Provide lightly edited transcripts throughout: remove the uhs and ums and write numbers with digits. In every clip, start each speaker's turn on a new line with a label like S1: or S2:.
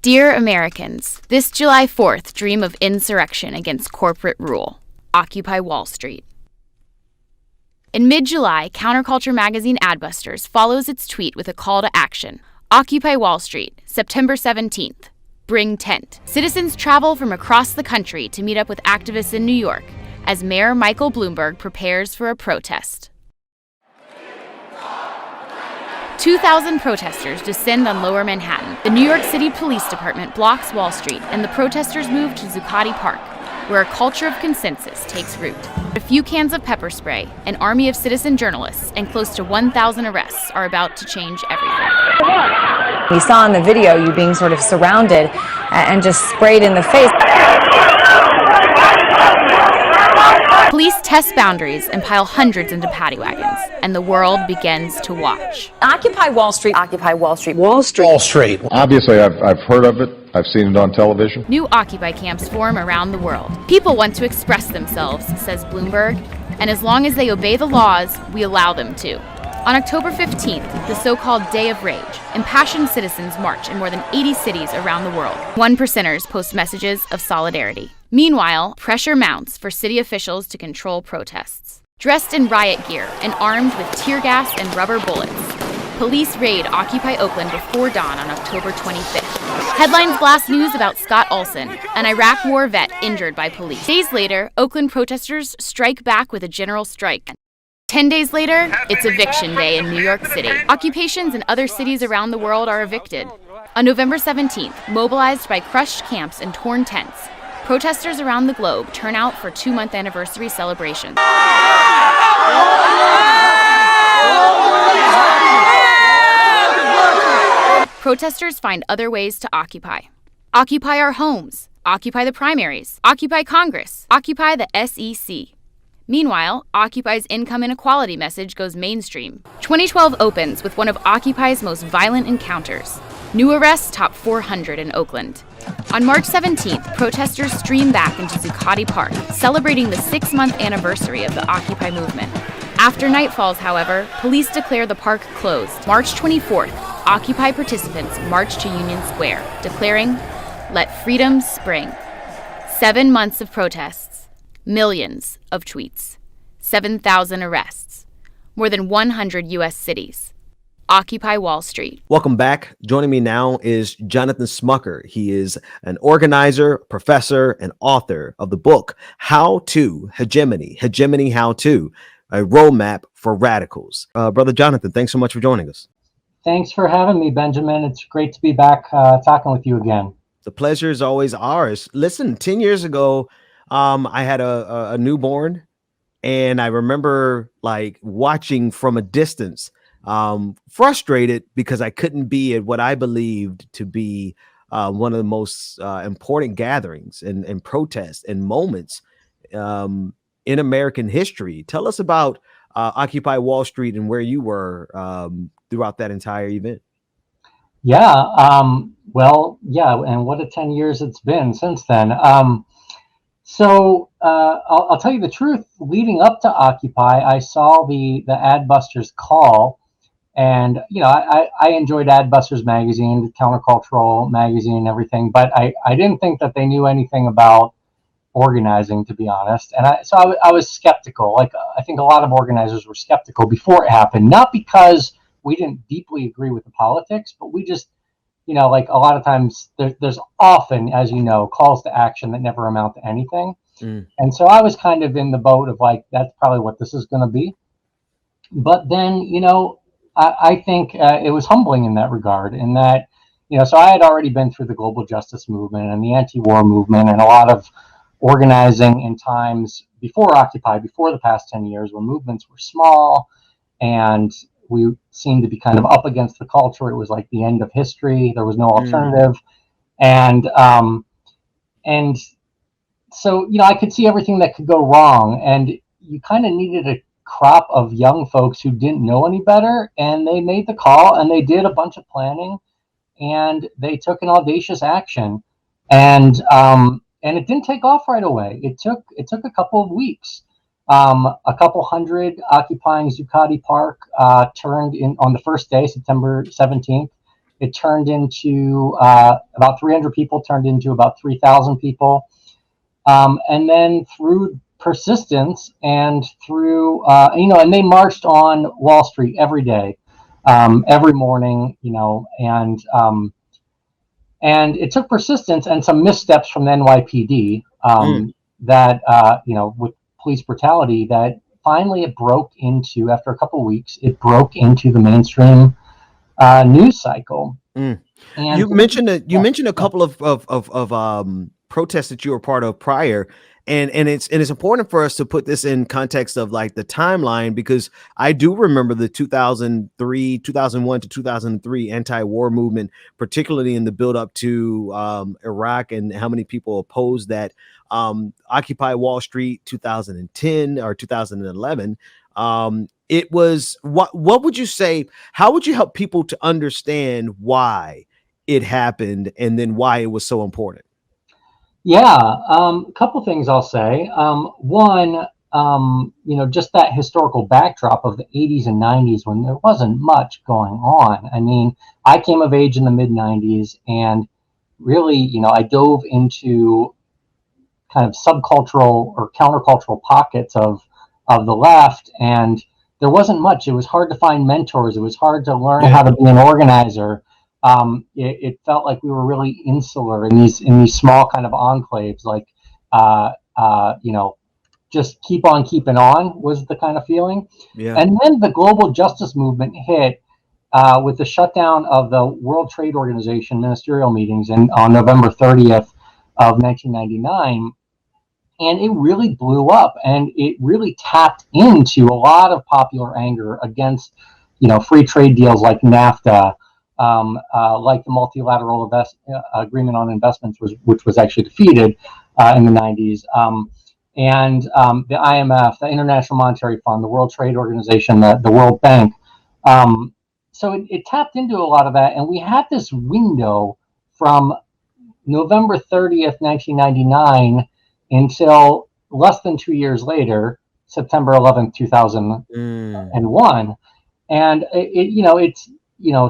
S1: Dear Americans, this July 4th, dream of insurrection against corporate rule. Occupy Wall Street. In mid-July, Counterculture magazine Adbusters follows its tweet with a call to action. Occupy Wall Street, September 17th. Bring tent. Citizens travel from across the country to meet up with activists in New York as Mayor Michael Bloomberg prepares for a protest. 2,000 protesters descend on Lower Manhattan. The New York City Police Department blocks Wall Street, and the protesters move to Zuccotti Park, where a culture of consensus takes root. A few cans of pepper spray, an army of citizen journalists, and close to 1,000 arrests are about to change everything.
S2: We saw in the video you being sort of surrounded and just sprayed in the face.
S1: Police test boundaries and pile hundreds into paddy wagons, and the world begins to watch.
S2: Occupy Wall Street. Occupy Wall Street.
S3: Wall Street. Wall Street.
S4: Obviously, I've heard of it. I've seen it on television.
S1: New Occupy camps form around the world. People want to express themselves, says Bloomberg, and as long as they obey the laws, we allow them to. On October 15th, the so-called Day of Rage, impassioned citizens march in more than 80 cities around the world. One percenters post messages of solidarity. Meanwhile, pressure mounts for city officials to control protests. Dressed in riot gear and armed with tear gas and rubber bullets, police raid Occupy Oakland before dawn on October 25th. Headlines blast news about Scott Olson, an Iraq war vet injured by police. Days later, Oakland protesters strike back with a general strike. 10 days later, it's eviction day in New York City. Occupations in other cities around the world are evicted. On November 17th, mobilized by crushed camps and torn tents, protesters around the globe turn out for 2-month anniversary celebrations. Protesters find other ways to occupy. Occupy our homes. Occupy the primaries. Occupy Congress. Occupy the SEC. Meanwhile, Occupy's income inequality message goes mainstream. 2012 opens with one of Occupy's most violent encounters. New arrests top 400 in Oakland. On March 17th, protesters stream back into Zuccotti Park, celebrating the 6-month anniversary of the Occupy movement. After night falls, however, police declare the park closed. March 24th, Occupy participants march to Union Square, declaring, "Let freedom spring." 7 months of protests, millions of tweets, 7,000 arrests, more than 100 U.S. cities. Occupy Wall Street.
S3: Welcome back. Joining me now is Jonathan Smucker. He is an organizer, professor, and author of the book, How To, Hegemony How To, a roadmap for radicals. Brother Jonathan, thanks so much for joining us.
S5: Thanks for having me, Benjamin. It's great to be back talking with you again.
S3: The pleasure is always ours. Listen, 10 years ago, I had a newborn, and I remember like watching from a distance, frustrated because I couldn't be at what I believed to be one of the most important gatherings and protests and moments in American history. Tell us about Occupy Wall Street and where you were throughout that entire event.
S5: Yeah, and what a 10 years it's been since then. So I'll tell you the truth. Leading up to Occupy, I saw the Adbusters call, and I enjoyed Adbusters magazine, the countercultural magazine, and everything, but I didn't think that they knew anything about organizing, to be honest. And I was skeptical. Like I think a lot of organizers were skeptical before it happened, not because we didn't deeply agree with the politics, but we just, like a lot of times there's often, as you know, calls to action that never amount to anything. And so I was kind of in the boat of like, that's probably what this is going to be. But then, I think it was humbling in that regard, in that, so I had already been through the global justice movement and the anti-war movement and a lot of organizing in times before Occupy, before the past 10 years, when movements were small and we seemed to be kind of up against the culture. It was like the end of history. There was no alternative. And so, I could see everything that could go wrong. And you kind of needed a crop of young folks who didn't know any better. And they made the call, and they did a bunch of planning, and they took an audacious action. And it didn't take off right away. It took a couple of weeks. A couple hundred occupying Zuccotti Park turned in on the first day, September 17th, It turned into about 300 people, turned into about 3,000 people. And then through persistence and through, and they marched on Wall Street every day, every morning, and it took persistence and some missteps from the NYPD with police brutality, that finally it broke into, after a couple of weeks, it broke into the mainstream news cycle.
S3: And
S5: And
S3: you mentioned a couple of protests that you were part of prior, and it's important for us to put this in context of like the timeline, because I do remember the 2001 to 2003 anti-war movement, particularly in the build up to Iraq, and how many people opposed that. Occupy Wall Street 2010 or 2011. It was, what would you say? How would you help people to understand why it happened, and then why it was so important?
S5: Yeah, a couple things I'll say. One, just that historical backdrop of the 80s and 90s, when there wasn't much going on. I mean, I came of age in the mid 90s, and really, I dove into kind of subcultural or countercultural pockets of the left, and there wasn't much. It was hard to find mentors. It was hard to learn how to be an organizer. It felt like we were really insular in these small kind of enclaves, like just keep on keeping on was the kind of feeling.
S3: Yeah.
S5: And then the global justice movement hit with the shutdown of the World Trade Organization ministerial meetings on November 30th of 1999. And it really blew up, and it really tapped into a lot of popular anger against, free trade deals like NAFTA, like the multilateral agreement on investments, which was actually defeated in the 90s, and the IMF, the International Monetary Fund, the World Trade Organization, the World Bank. So it tapped into a lot of that, and we had this window from November 30th, 1999, until less than 2 years later, September 11th, 2001. And it's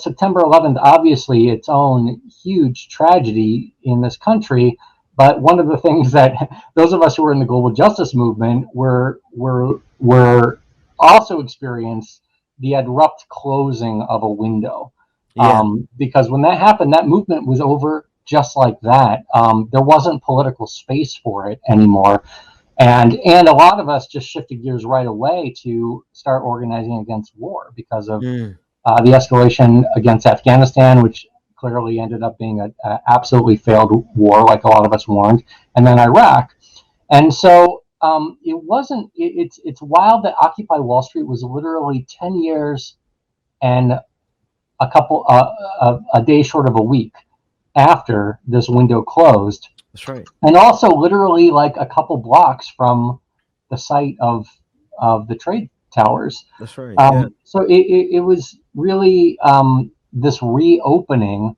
S5: September 11th, obviously its own huge tragedy in this country. But one of the things that those of us who were in the global justice movement were also experienced the abrupt closing of a window.
S3: Yeah.
S5: Because when that happened, that movement was over just like that. There wasn't political space for it anymore. And a lot of us just shifted gears right away to start organizing against war because of the escalation against Afghanistan, which clearly ended up being an absolutely failed war, like a lot of us warned, and then Iraq. And so it's wild that Occupy Wall Street was literally 10 years and a day short of a week after this window closed.
S3: That's right.
S5: And also literally like a couple blocks from the site of the trade towers.
S3: That's right.
S5: So it was really this reopening,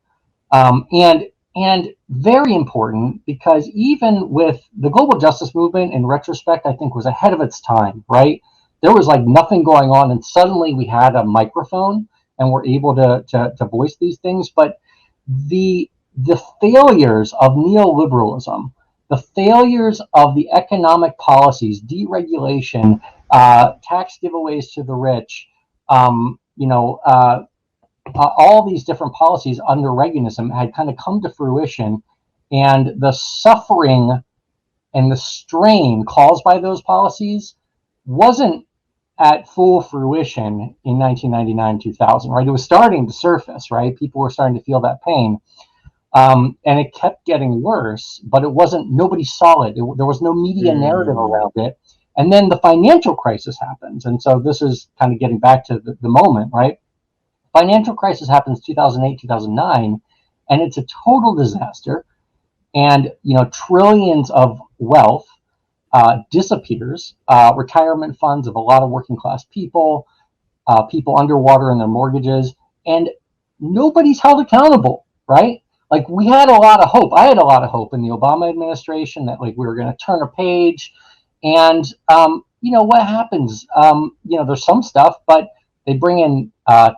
S5: and very important, because even with the global justice movement, in retrospect, I think was ahead of its time, right? There was like nothing going on, and suddenly we had a microphone and we're able to voice these things. But the failures of neoliberalism, the failures of the economic policies, deregulation, tax giveaways to the rich, all these different policies under Reaganism had kind of come to fruition, and the suffering and the strain caused by those policies wasn't at full fruition in 1999-2000, right? It was starting to surface, right? People were starting to feel that pain. And it kept getting worse, but it wasn't, nobody saw it. There was no media narrative around it. And then the financial crisis happens. And so this is kind of getting back to the moment, right? Financial crisis happens 2008, 2009, and it's a total disaster. And, trillions of wealth disappears, retirement funds of a lot of working class people, people underwater in their mortgages, and nobody's held accountable, right? Like, we had a lot of hope. I had a lot of hope in the Obama administration that like we were going to turn a page. And, what happens? There's some stuff, but they bring in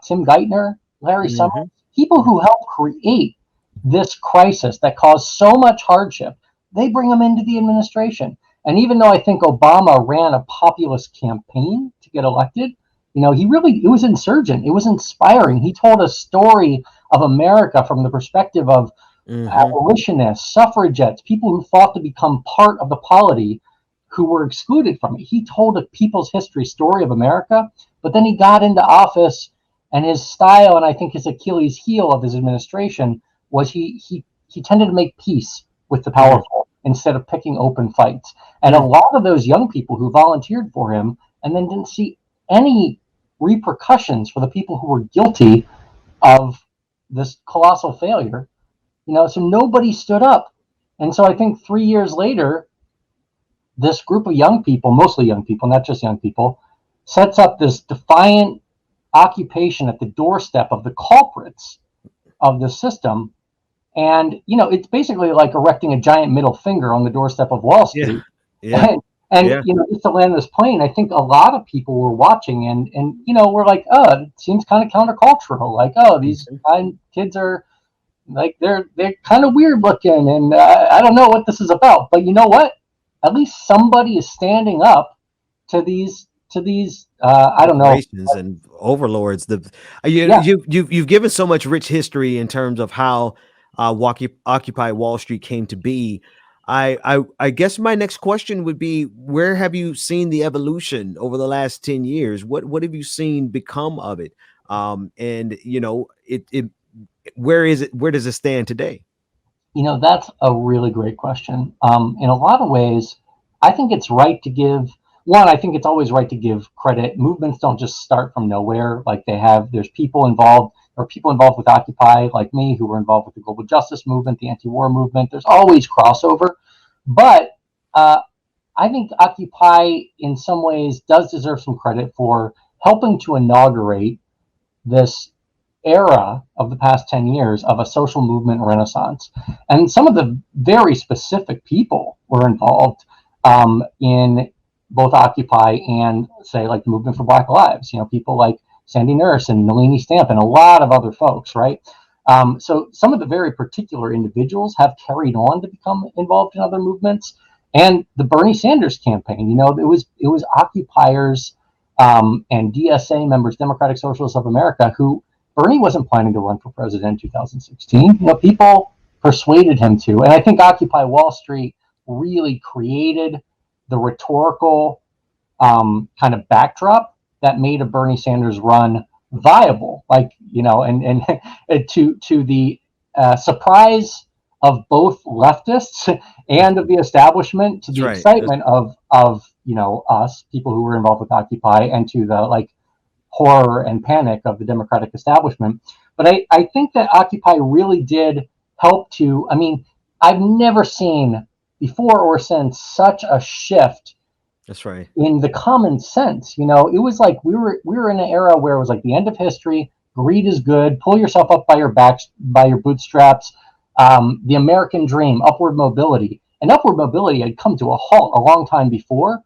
S5: Tim Geithner, Larry Summers, People who helped create this crisis that caused so much hardship, they bring them into the administration. And even though I think Obama ran a populist campaign to get elected, it was insurgent. It was inspiring. He told a story of America from the perspective of abolitionists, suffragettes, people who fought to become part of the polity who were excluded from it. He told a people's history story of America, but then he got into office, and his style, and I think his Achilles heel of his administration, was he tended to make peace with the powerful instead of picking open fights. And a lot of those young people who volunteered for him and then didn't see any repercussions for the people who were guilty of this colossal failure, so nobody stood up. And so I think 3 years later, this group of young people, mostly young people, not just young people, sets up this defiant occupation at the doorstep of the culprits of the system. And, it's basically like erecting a giant middle finger on the doorstep of Wall Street.
S3: Yeah.
S5: And just to land this plane, I think a lot of people were watching and we're like, oh, it seems kind of countercultural. Like, oh, these kids are like, they're kind of weird looking. And I don't know what this is about. But you know what? At least somebody is standing up to these I don't know,
S3: and overlords. You've given so much rich history in terms of how Occupy Wall Street came to be. I guess my next question would be, where have you seen the evolution over the last 10 years? What have you seen become of it? And where does it stand today?
S5: That's a really great question. In a lot of ways, I think it's right to give. One, I think it's always right to give credit. Movements don't just start from nowhere. Like there's people involved, or people involved with Occupy, like me, who were involved with the global justice movement, the anti-war movement. There's always crossover. But I think Occupy, in some ways, does deserve some credit for helping to inaugurate this era of the past 10 years of a social movement renaissance. And some of the very specific people were involved in both Occupy and, say, like the movement for Black Lives, people like Sandy Nurse and Nalini Stamp and a lot of other folks, right? So some of the very particular individuals have carried on to become involved in other movements. And the Bernie Sanders campaign, it was occupiers and DSA members, Democratic Socialists of America, who Bernie wasn't planning to run for president in 2016. People persuaded him to. And I think Occupy Wall Street really created the rhetorical kind of backdrop that made a Bernie Sanders run viable, and to the surprise of both leftists and of the establishment, to the excitement of us, people who were involved with Occupy, and to the horror and panic of the Democratic establishment. But I think that Occupy really did help to, I've never seen before or since such a shift.
S3: That's right.
S5: In the common sense, it was like we were in an era where it was like the end of history. Greed is good. Pull yourself up by your bootstraps. The American dream, upward mobility, and upward mobility had come to a halt a long time before,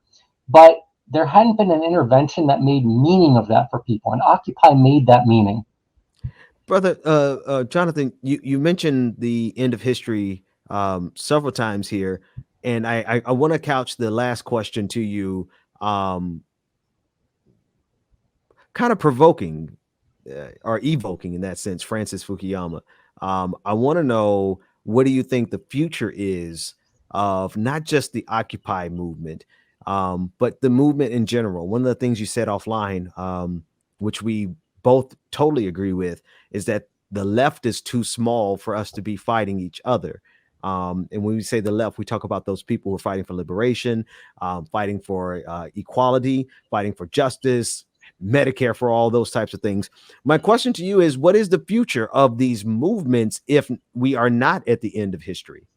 S5: but there hadn't been an intervention that made meaning of that for people, and Occupy made that meaning.
S3: Brother Jonathan, you mentioned the end of history several times here, and I want to couch the last question to you, kind of provoking or evoking in that sense, Francis Fukuyama. I want to know, what do you think the future is of not just the Occupy movement, but the movement in general? One of the things you said offline, which we both totally agree with, is that the left is too small for us to be fighting each other. And when we say the left, we talk about those people who are fighting for liberation, fighting for equality, fighting for justice, Medicare, for all those types of things. My question to you is, what is the future of these movements if we are not at the end of history?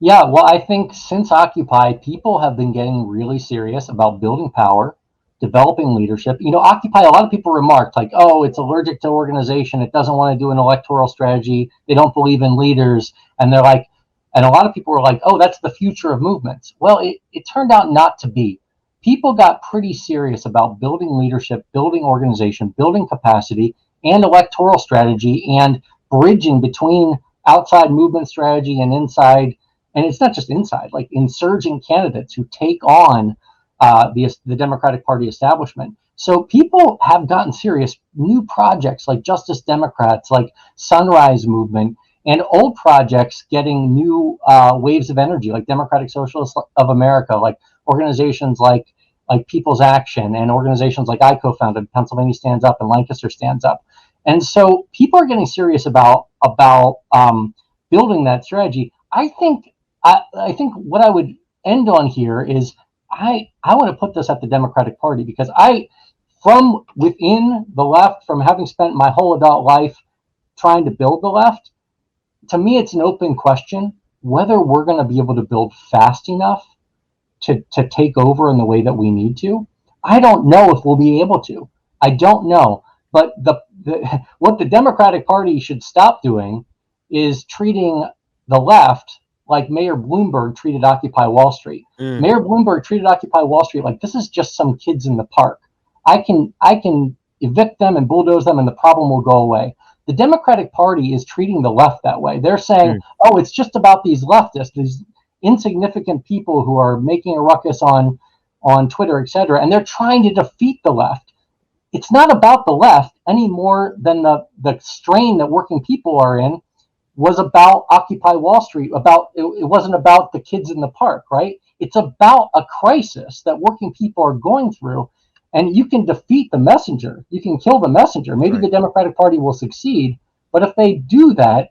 S5: Yeah, well, I think since Occupy, people have been getting really serious about building power, developing leadership. Occupy, a lot of people remarked like, oh, it's allergic to organization. It doesn't want to do an electoral strategy. They don't believe in leaders. And they're like, and a lot of people were like, oh, that's the future of movements. Well, it turned out not to be. People got pretty serious about building leadership, building organization, building capacity, and electoral strategy, and bridging between outside movement strategy and inside. And it's not just inside, like insurgent candidates who take on the Democratic Party establishment. So people have gotten serious. New projects like Justice Democrats, like Sunrise Movement, and old projects getting new waves of energy, like Democratic Socialists of America, like organizations like People's Action, and organizations like I co-founded, Pennsylvania Stands Up and Lancaster Stands Up. And so people are getting serious about building that strategy. I think what I would end on here is I want to put this at the Democratic Party, because from within the left, from having spent my whole adult life trying to build the left, to me, it's an open question whether we're going to be able to build fast enough to take over in the way that we need to. I don't know if we'll be able to. I don't know. But what the Democratic Party should stop doing is treating the left like Mayor Bloomberg treated Occupy Wall Street. Mayor Bloomberg treated Occupy Wall Street like this is just some kids in the park. I can evict them and bulldoze them and the problem will go away. The Democratic Party is treating the left that way. They're saying, oh, it's just about these leftists, these insignificant people who are making a ruckus on Twitter, etc., and they're trying to defeat the left. It's not about the left any more than the strain that working people are in was about Occupy Wall Street. It wasn't about the kids in the park, right? It's about a crisis that working people are going through. And you can defeat the messenger. You can kill the messenger. Maybe the Democratic Party will succeed. But if they do that,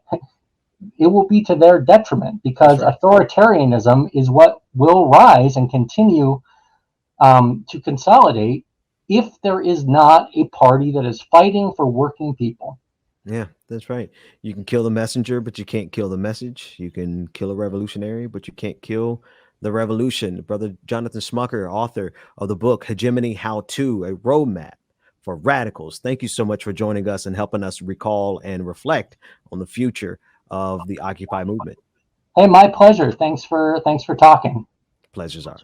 S5: it will be to their detriment, because authoritarianism is what will rise and continue to consolidate if there is not a party that is fighting for working people.
S3: Yeah, that's right. You can kill the messenger, but you can't kill the message. You can kill a revolutionary, but you can't kill the revolution. Brother Jonathan Smucker, author of the book Hegemony How To, a roadmap for radicals. Thank you so much for joining us and helping us recall and reflect on the future of the Occupy movement.
S5: Hey, my pleasure. Thanks for talking.
S3: Pleasure's ours.